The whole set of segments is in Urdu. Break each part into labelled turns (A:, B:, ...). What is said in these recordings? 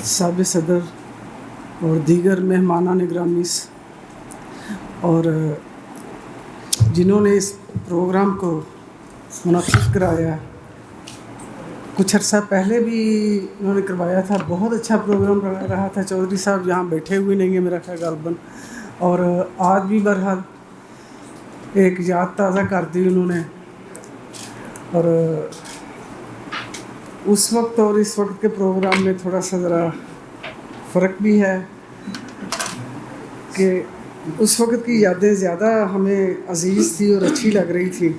A: سابق صدر اور دیگر مہمانان گرامی اور جنہوں نے اس پروگرام کو منعقد کرایا، کچھ عرصہ پہلے بھی انہوں نے کروایا تھا، بہت اچھا پروگرام رہا تھا۔ چودھری صاحب یہاں بیٹھے ہوئے نہیں ہیں میرا خیال غالباً، اور آج بھی بہرحال ایک یاد تازہ کر دی انہوں نے۔ اور اس وقت اور اس وقت کے پروگرام میں تھوڑا سا ذرا فرق بھی ہے کہ اس وقت کی یادیں زیادہ ہمیں عزیز تھی اور اچھی لگ رہی تھی،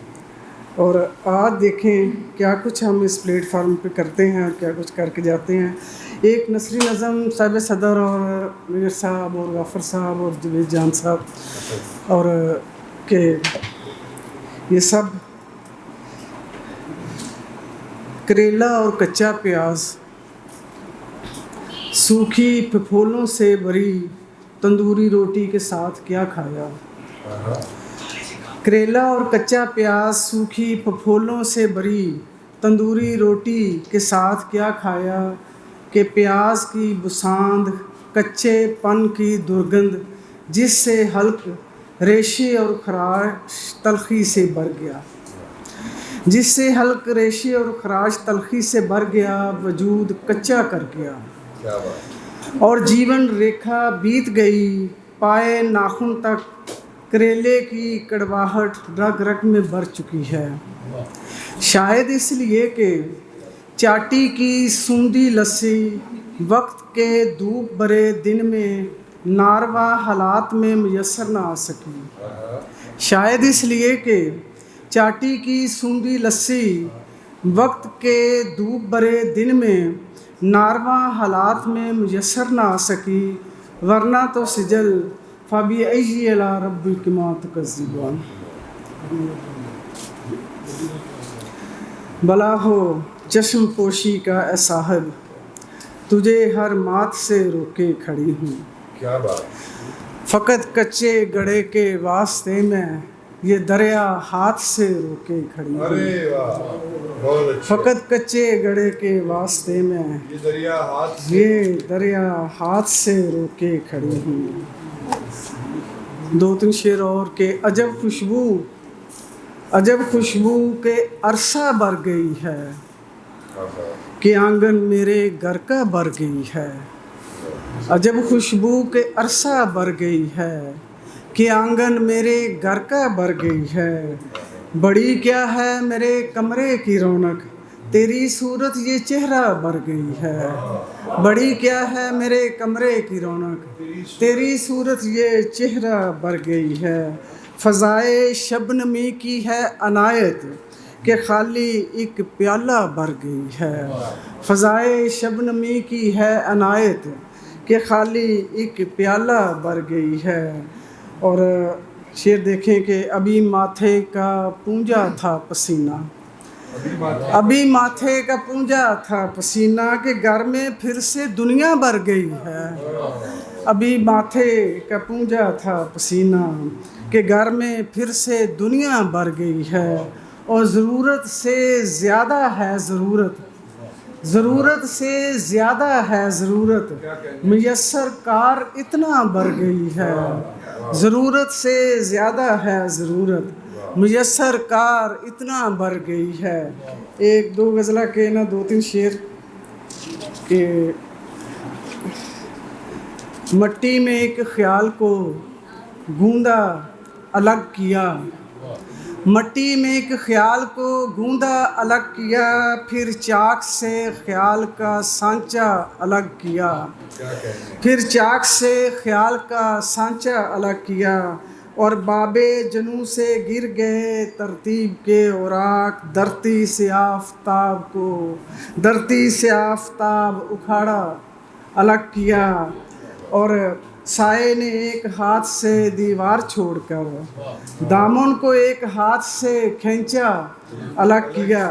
A: اور آج دیکھیں کیا کچھ ہم اس پلیٹ فارم پہ کرتے ہیں اور کیا کچھ کر کے جاتے ہیں۔ ایک نثری نظم صاحب صدر اور میر صاحب اور غافر صاحب اور جوید جان صاحب اور کہ یہ سب کریلا اور کچا پیاز سوکھی پھپھولوں سے بھری تندوری روٹی کے ساتھ کیا کھایا۔ کریلا اور کچا پیاز سوکھی پھپھولوں سے بھری تندوری روٹی کے ساتھ کیا کھایا، کہ پیاز کی بساند کچے پن کی درگند جس سے حلق ریشے اور خراش تلخی سے بھر گیا، جس سے حلق ریشے اور خراش تلخی سے بھر گیا، وجود کچا کر گیا اور جیون ریکھا بیت گئی پائے ناخن تک، کریلے کی کڑواہٹ رگ رگ میں بھر چکی ہے۔ شاید اس لیے کہ چاٹی کی سوندھی لسی وقت کے دھوپ بھرے دن میں ناروا حالات میں میسر نہ آ سکی۔ شاید اس لیے کہ چاٹی کی سوندھی لسی وقت کے دھوپ بھرے دن میں ناروا حالات میں میسر نہ آ سکی، ورنہ تو سجل فَبِأَيِّ آلَاءِ رَبِّكُمَا تُكَذِّبَانِ۔ بلا ہو چشم پوشی کا اے صاحب، تجھے ہر مات سے روکے کھڑی ہوں، فقط کچے گڑھے کے واسطے میں یہ دریا ہاتھ سے روکے کھڑی ہوں، فقط کچے گڑھے کے واسطے میں یہ دریا ہاتھ سے روکے کھڑی ہوں۔ دو تین شعر اور کہ عجب خوشبو کے عرصہ بھر گئی ہے، کہ آنگن میرے گھر کا بھر گئی ہے، عجب خوشبو کے عرصہ بھر گئی ہے، کہ آنگن میرے گھر کا بھر گئی ہے، بڑی کیا ہے میرے کمرے کی رونق، تیری صورت یہ چہرہ بھر گئی ہے، بڑی کیا ہے میرے کمرے کی رونق، تیری صورت یہ چہرہ بھر گئی ہے، فضائے شبنمی کی ہے عنایت، کہ خالی ایک پیالہ بھر گئی ہے، فضائے شبنمی کی ہے عنایت، کہ خالی ایک پیالہ بھر گئی ہے۔ اور شعر دیکھیں کہ ابھی ماتھے کا پونجا تھا پسینہ، ابھی ماتھے کا پونجا تھا پسینہ، کہ گھر میں پھر سے دنیا بھر گئی ہے، ابھی ماتھے کا پونجا تھا پسینہ، کہ گھر میں پھر سے دنیا بھر گئی ہے، اور ضرورت سے زیادہ ہے ضرورت، ضرورت سے زیادہ ہے ضرورت، میسر کار اتنا بھر گئی ہے، ضرورت سے زیادہ ہے ضرورت، میسر کار اتنا بھر گئی ہے۔ ایک دو غزلہ کے نا دو تین شعر کہ مٹی میں ایک خیال کو گوندا الگ کیا، مٹی میں ایک خیال کو گوندا الگ کیا، پھر چاک سے خیال کا سانچہ الگ کیا، پھر چاک سے خیال کا سانچہ الگ کیا، اور بابے جنوں سے گر گئے ترتیب کے اوراق، دھرتی سے آفتاب کو دھرتی سے آفتاب اکھاڑا الگ کیا، اور سائے نے ایک ہاتھ سے دیوار چھوڑ کر دامن کو ایک ہاتھ سے کھینچا الگ کیا،